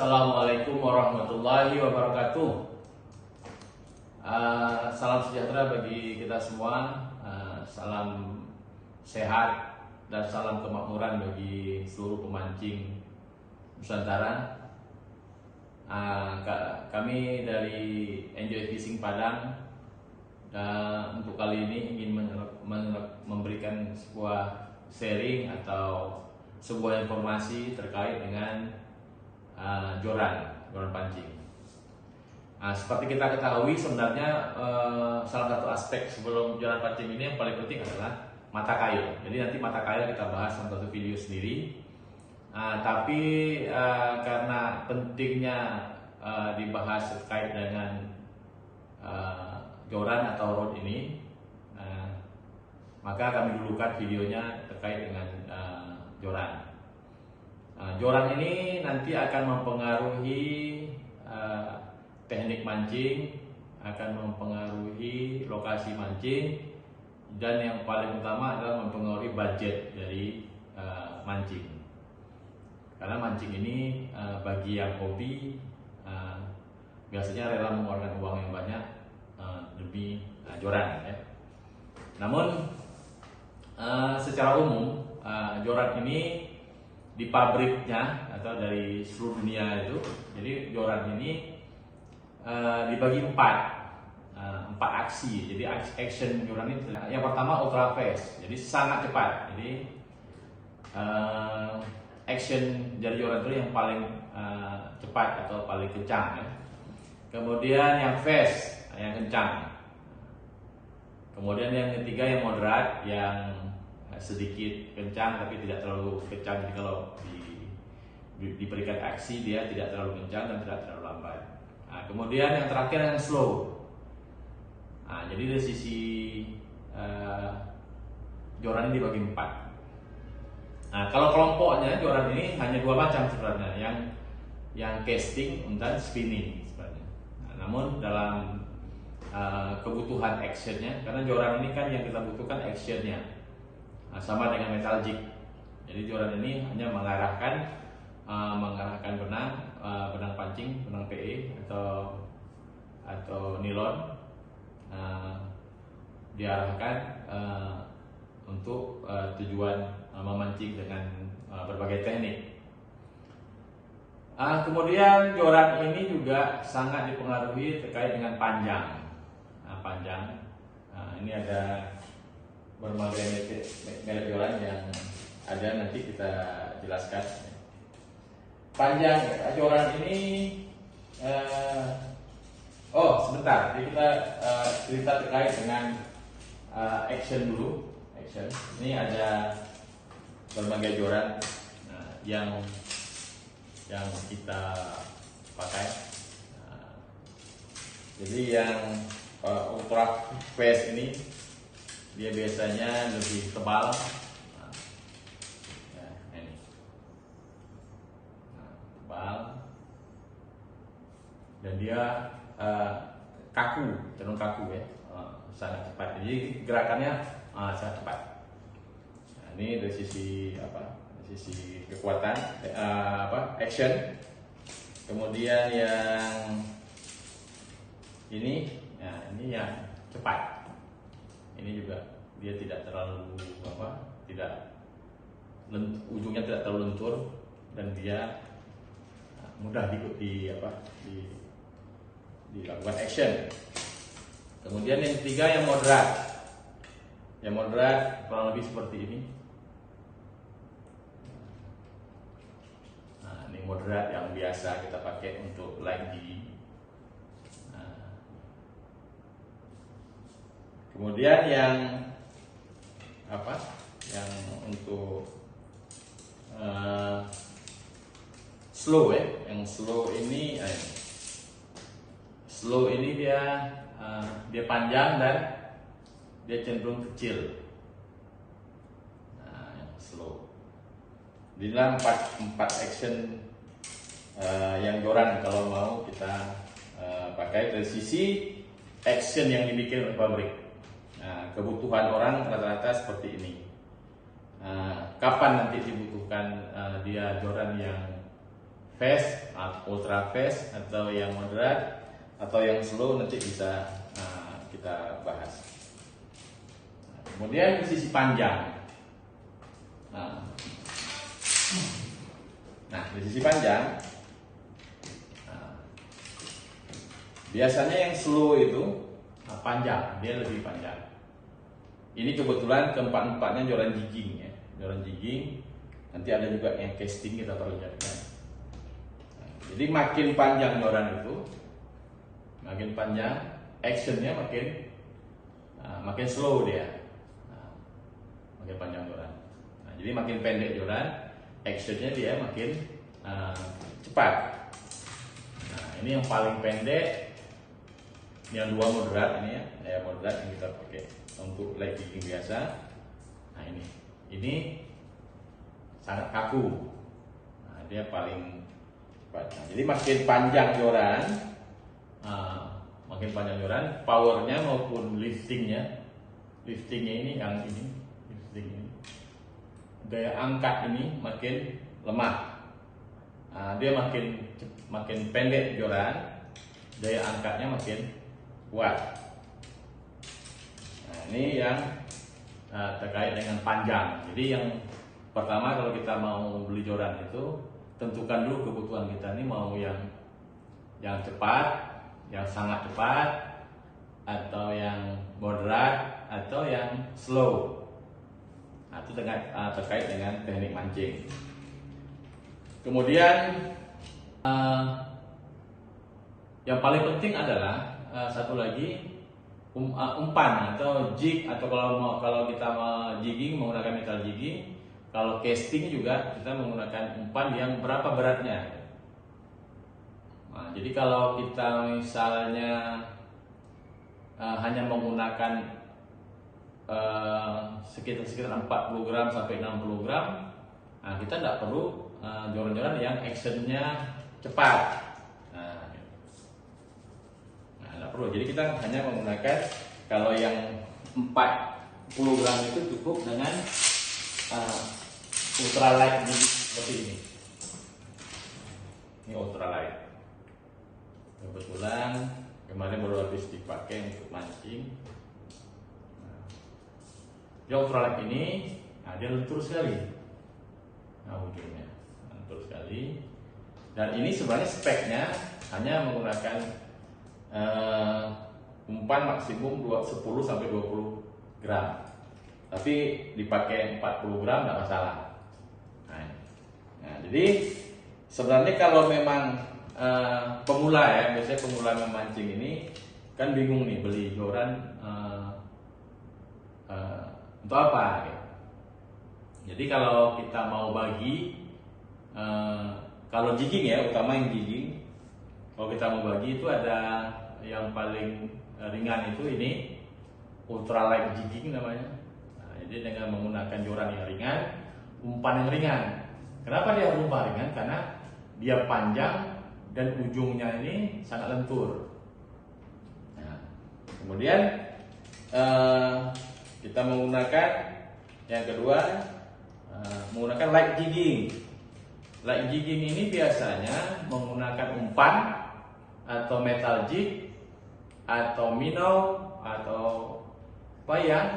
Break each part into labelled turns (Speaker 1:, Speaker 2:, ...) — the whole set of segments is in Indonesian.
Speaker 1: Assalamualaikum warahmatullahi wabarakatuh. Salam sejahtera bagi kita semua. Salam sehat dan salam kemakmuran bagi seluruh pemancing Nusantara. Kami dari Enjoy Fishing Padang, dan untuk kali ini ingin memberikan sebuah sharing atau sebuah informasi terkait dengan joran pancing. Seperti kita ketahui sebenarnya salah satu aspek sebelum joran pancing ini yang paling penting adalah mata kail. Jadi nanti mata kail kita bahas dalam satu video sendiri. Tapi karena pentingnya dibahas terkait dengan joran atau rod ini, maka kami dulukan videonya terkait dengan joran. Joran ini nanti akan mempengaruhi teknik mancing, akan mempengaruhi lokasi mancing, dan yang paling utama adalah mempengaruhi budget dari mancing. Karena mancing ini bagi yang hobi biasanya rela mengeluarkan uang yang banyak demi joran, ya. Namun secara umum joran ini di pabriknya atau dari seluruh dunia itu, jadi joran ini dibagi empat aksi. Jadi action joran ini, yang pertama ultra fast, jadi sangat cepat. Jadi action dari joran itu yang paling cepat atau paling kencang, ya. Kemudian yang fast, yang kencang. Kemudian yang ketiga yang moderat, yang sedikit kencang tapi tidak terlalu kencang. Jadi kalau diberikan aksi dia tidak terlalu kencang dan tidak terlalu lambat. Kemudian yang terakhir yang slow. Jadi dari sisi joran ini dibagi 4. Kalau kelompoknya joran ini hanya 2 macam sebenarnya, yang casting dan spinning sebenarnya. Namun dalam kebutuhan actionnya, karena joran ini kan yang kita butuhkan actionnya, sama dengan metal jig. Jadi joran ini hanya mengarahkan benang pancing, benang PE atau nilon, diarahkan untuk tujuan memancing dengan berbagai teknik. Kemudian joran ini juga sangat dipengaruhi terkait dengan panjang. Ini ada berbagai merek joran yang ada, nanti kita jelaskan. Panjang joran ini sebentar, jadi kita cerita terkait dengan action dulu. Ini ada berbagai joran yang kita pakai. Jadi yang ultra fast ini dia biasanya lebih tebal. Ini tebal, dan dia cenderung kaku, ya. Sangat cepat. Jadi gerakannya sangat cepat. Ini dari sisi sisi kekuatan action. Kemudian yang ini yang cepat. Ini juga dia tidak terlalu ujungnya tidak terlalu lentur, dan dia mudah dilakukan action. Kemudian yang ketiga yang moderat. Yang moderat kurang lebih seperti ini. Ini moderat yang biasa kita pakai untuk line gigi. Kemudian yang untuk slow, ya. Yang slow ini dia panjang dan dia cenderung kecil. Yang slow. Di dalam empat action yang joran kalau mau kita pakai dari sisi action yang dibikin oleh pabrik. Kebutuhan orang rata-rata seperti ini. Kapan nanti dibutuhkan dia joran yang fast, ultra fast, atau yang moderat, atau yang slow, nanti bisa kita bahas. Kemudian di sisi panjang. Nah, di sisi panjang, biasanya yang slow itu panjang, dia lebih panjang. Ini kebetulan keempat-empatnya joran jigging ya, joran jigging. Nanti ada juga yang casting kita perlihatkan. Jadi makin panjang joran itu, makin panjang, actionnya makin slow dia. Makin panjang joran. Jadi makin pendek joran, actionnya dia makin cepat. Nah, ini yang paling pendek, yang dua moderat ini ya, moderat yang kita pakai untuk leg jigging biasa. Nah ini sangat kaku. Nah, dia paling cepat. Nah, jadi makin panjang joran, powernya maupun liftingnya ini yang ini, lifting ini, daya angkat ini makin lemah. Dia makin pendek joran, daya angkatnya makin kuat. Nah, ini yang terkait dengan panjang. Jadi yang pertama, kalau kita mau beli joran itu tentukan dulu kebutuhan kita ini, mau yang cepat, yang sangat cepat, atau yang moderat, atau yang slow. Nah, itu terkait dengan teknik mancing. Kemudian yang paling penting adalah satu lagi, umpan atau jig, atau kalau kita mau jigging menggunakan metal jigging. Kalau casting juga kita menggunakan umpan yang berapa beratnya. Nah, jadi kalau kita misalnya hanya menggunakan sekitar 40 gram sampai 60 gram, nah kita tidak perlu joran-joran yang actionnya cepat. Nah, tidak perlu. Jadi kita hanya menggunakan, kalau yang 40 gram itu cukup dengan ultralight seperti ini. Ini ultralight. Kebetulan kemarin baru habis dipakai untuk mancing. Dia ultralight ini, dia lentur sekali. Nah, ujungnya lentur sekali. Dan ini sebenarnya speknya hanya menggunakan umpan maksimum 10 sampai 20 gram. Tapi dipakai 40 gram tidak masalah. Nah, jadi sebenarnya kalau memang pemula ya, biasanya pemula memancing ini kan bingung nih beli joran untuk apa gitu. Jadi kalau kita mau bagi, kalau jigging ya, utama yang jigging, kalau kita mau bagi itu ada yang paling ringan itu ini ultralight jigging namanya. Nah, jadi dengan menggunakan joran yang ringan, umpan yang ringan. Kenapa dia umpan ringan? Karena dia panjang dan ujungnya ini sangat lentur. Nah, kemudian kita menggunakan yang kedua, menggunakan light jigging. Light jigging ini biasanya menggunakan umpan atau metal jig atau minnow atau apa yang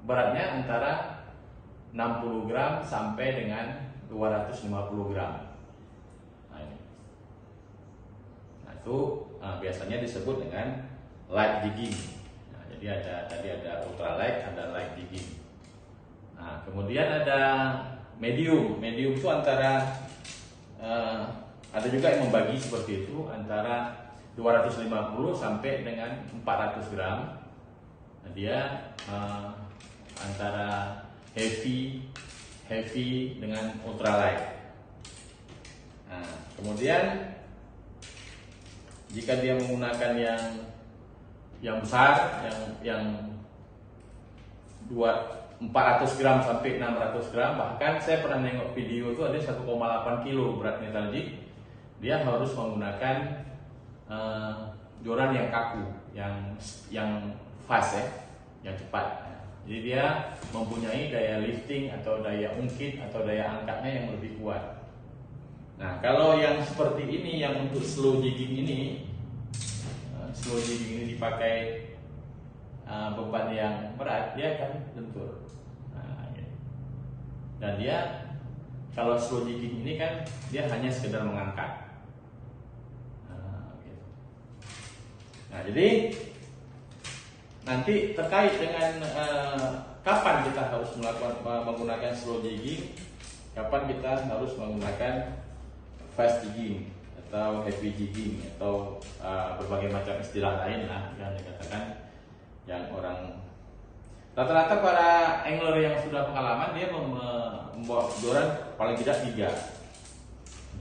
Speaker 1: beratnya antara 60 gram sampai dengan 250 gram. Nah, ini. Nah, itu biasanya disebut dengan light jigging. Nah, jadi tadi ada ultralight, ada light jigging. Nah, kemudian ada medium. Medium itu antara ada juga yang membagi seperti itu, antara 250 sampai dengan 400 gram. Nah, dia antara heavy dengan ultralight. Nah, kemudian jika dia menggunakan yang besar, yang 400 gram sampai 600 gram, bahkan saya pernah nengok video itu ada 1,8 kilo berat metal jig. Dia harus menggunakan joran yang kaku, yang fast ya, yang cepat. Jadi dia mempunyai daya lifting atau daya ungkit atau daya angkatnya yang lebih kuat. Nah, kalau yang seperti ini, yang untuk slow jigging ini dipakai beban yang berat, dia akan lentur. Nah, gitu. Dan dia kalau slow jigging ini kan dia hanya sekedar mengangkat. Gitu. Nah, jadi nanti terkait dengan kapan kita harus menggunakan slow jigging, kapan kita harus menggunakan fast jigging atau heavy jigging atau berbagai macam istilah lain lah yang dikatakan, yang orang rata-rata para angler yang sudah pengalaman dia membawa joran paling tidak 3.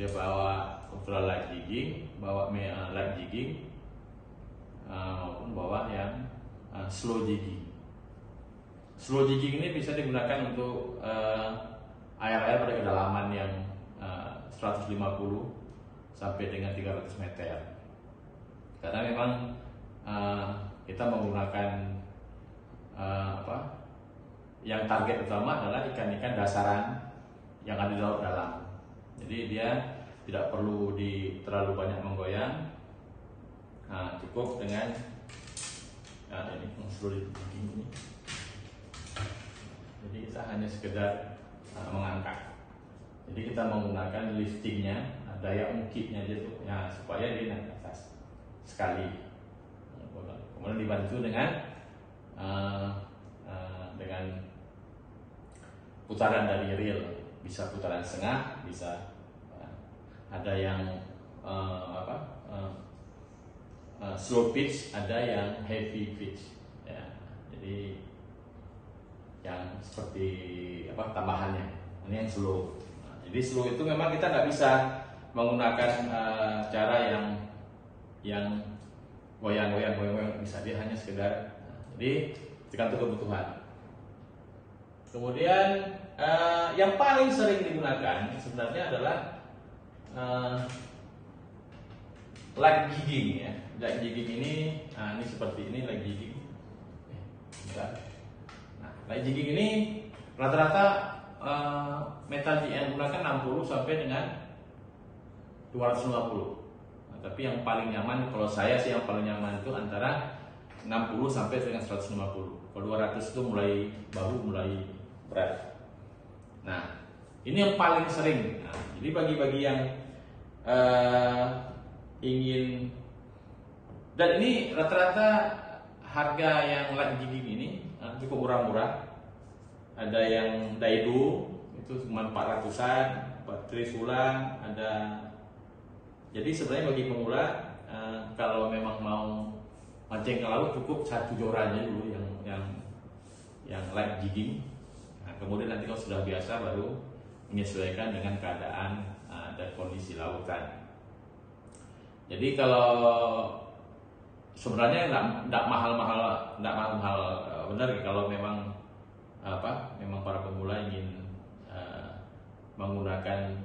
Speaker 1: Dia bawa ultra light jigging, bawa light jigging, maupun bawa yang slow jigging. Slow jigging ini bisa digunakan untuk air-air pada kedalaman yang 150 sampai dengan 300 meter. Karena memang kita menggunakan yang target utama adalah ikan-ikan dasaran yang ada di laut dalam. Jadi dia tidak perlu terlalu banyak menggoyang. Cukup dengan ini slow jigging ini. Jadi kita hanya sekedar mengangkat. Jadi kita menggunakan liftingnya, daya ungkitnya dia tuh, ya, supaya dia naik ke atas sekali. Kemudian dibantu dengan putaran dari reel, bisa putaran setengah, bisa ada yang slow pitch, ada yang heavy pitch. Ya, jadi yang seperti tambahannya. Ini yang slow. Jadi slow itu memang kita nggak bisa menggunakan cara yang goyang-goyang bisa, dia hanya sekedar. Jadi tergantung kebutuhan. Kemudian yang paling sering digunakan sebenarnya adalah light jigging ya. Light jigging ini seperti ini light jigging. Nah, light jigging ini rata-rata metal yang digunakan 60 sampai dengan 250. Nah, tapi yang paling nyaman kalau saya sih, yang paling nyaman itu antara 60 sampai dengan 150. Kalau 200 itu mulai berat. Nah, ini yang paling sering. Nah, jadi bagi yang ingin, dan ini rata-rata harga yang light jigging ini cukup murah-murah. Ada yang Daido itu cuma 400-an, Trisulang ada. Jadi sebenarnya bagi pemula kalau memang mau mancing ke laut cukup 1 jorannya dulu yang light jigging. Nah, kemudian nanti kalau sudah biasa baru menyesuaikan dengan keadaan dan kondisi lautan. Jadi kalau sebenarnya nggak mahal-mahal benar kalau memang para pemula ingin menggunakan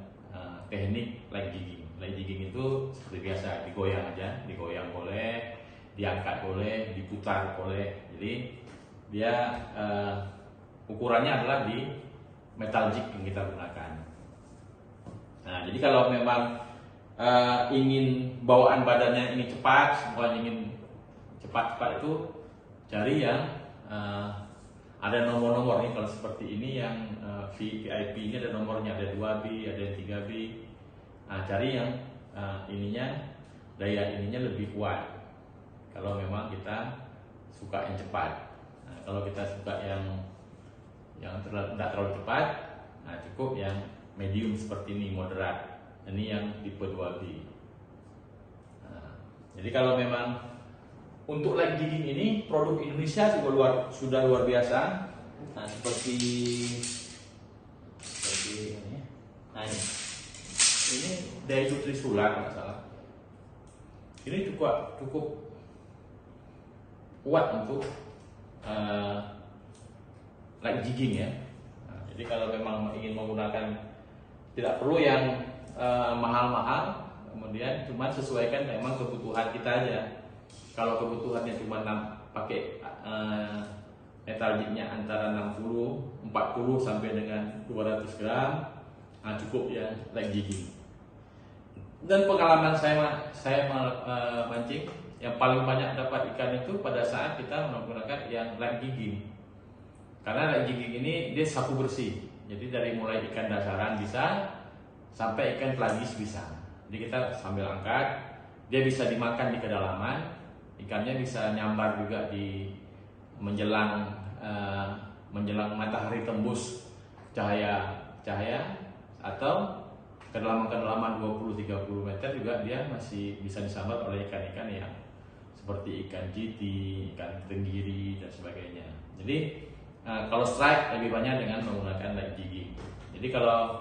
Speaker 1: teknik light jigging. Light jigging itu seperti biasa, digoyang aja, digoyang boleh, diangkat boleh, diputar boleh. Jadi dia ukurannya adalah di metal jig yang kita gunakan. Nah, jadi kalau memang ingin bawaan badannya ini cepat, bukan ingin cepat itu cari yang ada nomor-nomor nih. Kalau seperti ini yang VIP ini ada nomornya, ada 2B, ada 3B. Nah, cari yang daya ininya lebih kuat. Kalau memang kita suka yang cepat. Nah, kalau kita suka yang tidak terlalu cepat, nah cukup yang medium seperti ini, moderat. Ini yang tipe 2B. Nah, jadi kalau memang untuk light jigging ini produk Indonesia juga sudah luar biasa. Nah, seperti ini. Nah, ini Daido Trisulang nggak salah. Ini cukup kuat untuk light jigging ya. Nah, jadi kalau memang ingin menggunakan, tidak perlu yang mahal-mahal, kemudian cuma sesuaikan memang kebutuhan kita aja. Kalau kebutuhannya cuma pakai metal jignya antara 40 sampai dengan 200 gram, nah cukup ya light jigging. Dan pengalaman saya mancing, yang paling banyak dapat ikan itu pada saat kita menggunakan yang light jigging. Karena light jigging ini dia sapu bersih. Jadi dari mulai ikan dasaran bisa sampai ikan pelagis bisa. Jadi kita sambil angkat, dia bisa dimakan di kedalaman, ikannya bisa nyambar juga di menjelang matahari tembus cahaya atau kedalaman 20-30 meter juga dia masih bisa disambar oleh ikan-ikan yang seperti ikan jiti, ikan tenggiri dan sebagainya. Jadi kalau strike lebih banyak dengan menggunakan light jigging. Jadi kalau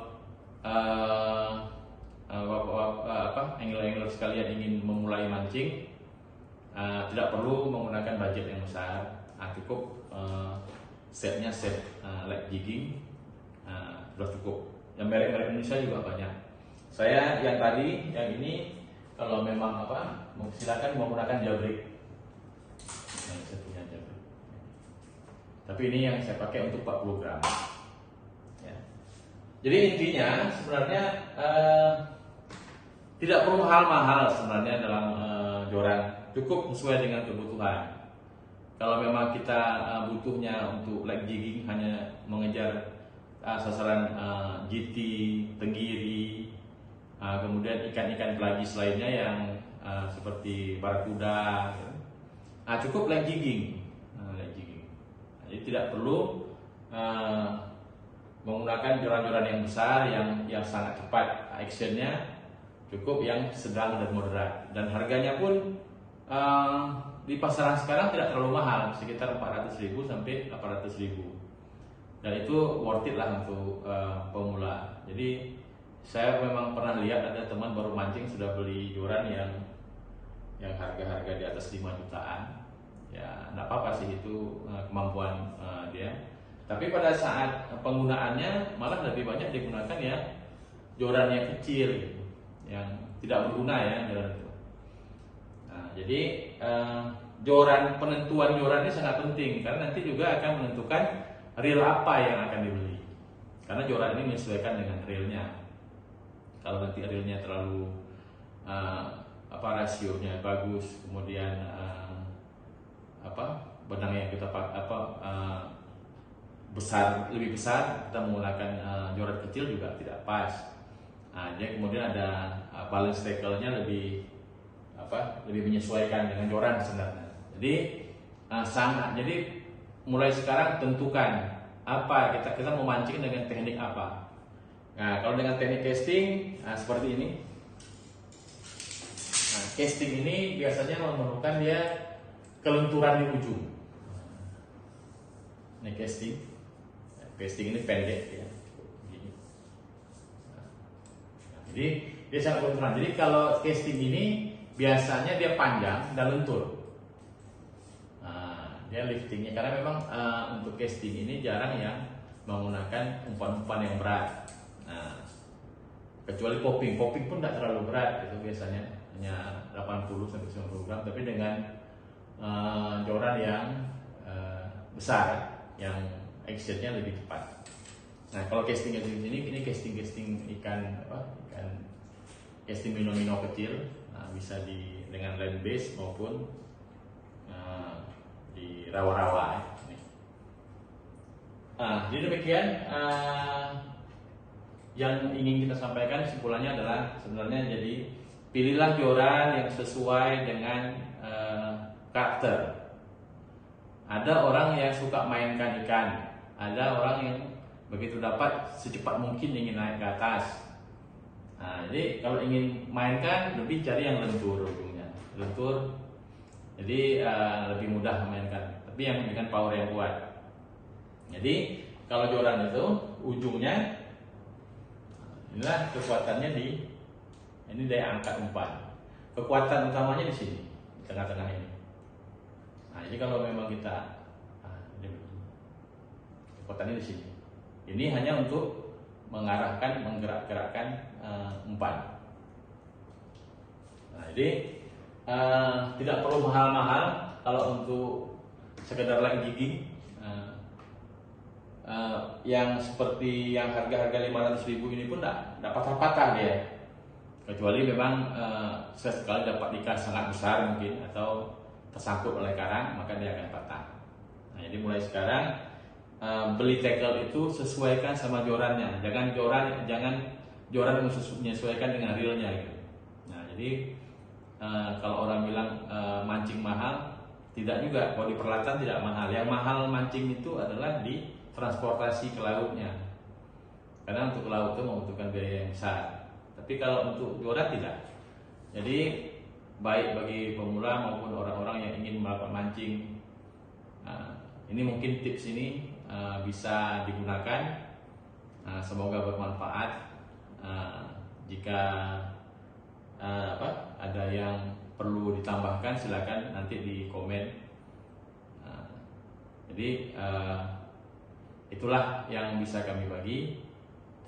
Speaker 1: angler-angler sekalian ingin memulai mancing, tidak perlu menggunakan budget yang besar, cukup set light jigging sudah cukup. Yang merek-merek Indonesia juga banyak. Saya yang ini kalau memang silakan menggunakan jailbreak. Saya punya jailbreak. Tapi ini yang saya pakai untuk 40 gram. Ya. Jadi intinya sebenarnya tidak perlu mahal-mahal sebenarnya dalam joran, cukup sesuai dengan kebutuhan. Kalau memang kita butuhnya untuk light jigging hanya mengejar sasaran GT, tenggiri, kemudian ikan-ikan pelagis lainnya yang seperti barakuda, cukup light jigging. Jadi tidak perlu menggunakan joran-joran yang besar yang sangat cepat actionnya, cukup yang sedang dan moderat. Dan harganya pun di pasaran sekarang tidak terlalu mahal, sekitar 400.000 sampai 800.000. Dan itu worth it lah untuk pemula. Jadi saya memang pernah lihat ada teman baru mancing sudah beli joran yang harga-harga di atas 5 jutaan. Ya, enggak apa-apa sih itu kemampuan dia. Tapi pada saat penggunaannya malah lebih banyak digunakan ya joran yang kecil gitu, yang tidak berguna ya joran itu. Nah, jadi penentuan joran ini sangat penting karena nanti juga akan menentukan reel apa yang akan dibeli. Karena joran ini menyesuaikan dengan reelnya. Kalau nanti reelnya terlalu rasionya bagus, kemudian benang yang kita lebih besar, kita menggunakan joran kecil juga tidak pas. Dia kemudian ada balance tackle-nya lebih menyesuaikan dengan joran sebenarnya. Jadi jadi mulai sekarang tentukan kita mau mancing dengan teknik apa. Nah, kalau dengan teknik casting seperti ini. Nah, casting ini biasanya memerlukan dia kelenturan di ujung. Ini casting. Casting ini pendek ya. Jadi dia sangat kelenturan. Jadi kalau casting ini biasanya dia panjang dan lentur. Dia liftingnya karena memang untuk casting ini jarang yang menggunakan umpan-umpan yang berat. Kecuali popping pun tidak terlalu berat, itu biasanya hanya 80-90 gram. Tapi dengan joran yang besar, yang actionnya lebih cepat. Nah, kalau casting di sini, ini casting ikan casting mino kecil, bisa dengan land base maupun di rawa-rawa. Jadi demikian yang ingin kita sampaikan. Kesimpulannya adalah sebenarnya jadi pilihlah joran yang sesuai dengan karakter. Ada orang yang suka mainkan ikan, ada orang yang begitu dapat secepat mungkin ingin naik ke atas. Jadi kalau ingin mainkan lebih cari yang lentur ujungnya, lentur. Jadi lebih mudah memainkan, tapi yang dengan power yang kuat. Jadi kalau joran itu ujungnya inilah kekuatannya ini daya angkat umpan. Kekuatan utamanya di sini, di tengah-tengah ini. Jadi kalau memang kita kekuatannya di sini. Ini hanya untuk menggerak-gerakkan umpan. Jadi tidak perlu mahal-mahal kalau untuk sekedar light jigging. Yang seperti yang harga-harga 500.000 ini pun tidak patah-patah dia. kecuali memang sesekali dapat ikan sangat besar mungkin atau tersangkut oleh karang, maka dia akan patah. Nah, jadi mulai sekarang beli tackle itu sesuaikan sama jorannya, jangan joran menyesuaikan dengan realnya gitu. Nah, jadi kalau orang bilang mancing mahal, tidak juga. Kalau di peralatan tidak mahal. Yang mahal mancing itu adalah di transportasi ke lautnya, karena untuk ke laut itu membutuhkan biaya yang besar. Tapi kalau untuk joran tidak. Jadi baik bagi pemula maupun orang-orang yang ingin melakukan mancing, ini mungkin tips ini bisa digunakan. Semoga bermanfaat. Jika ada yang perlu ditambahkan, silakan nanti di komen. Jadi itulah yang bisa kami bagi.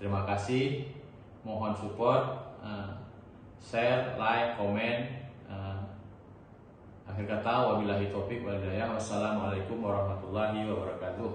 Speaker 1: Terima kasih. Mohon support, share, like, komen. Akhir kata, wabillahi taufiq wal hidayah. Wassalamualaikum warahmatullahi wabarakatuh.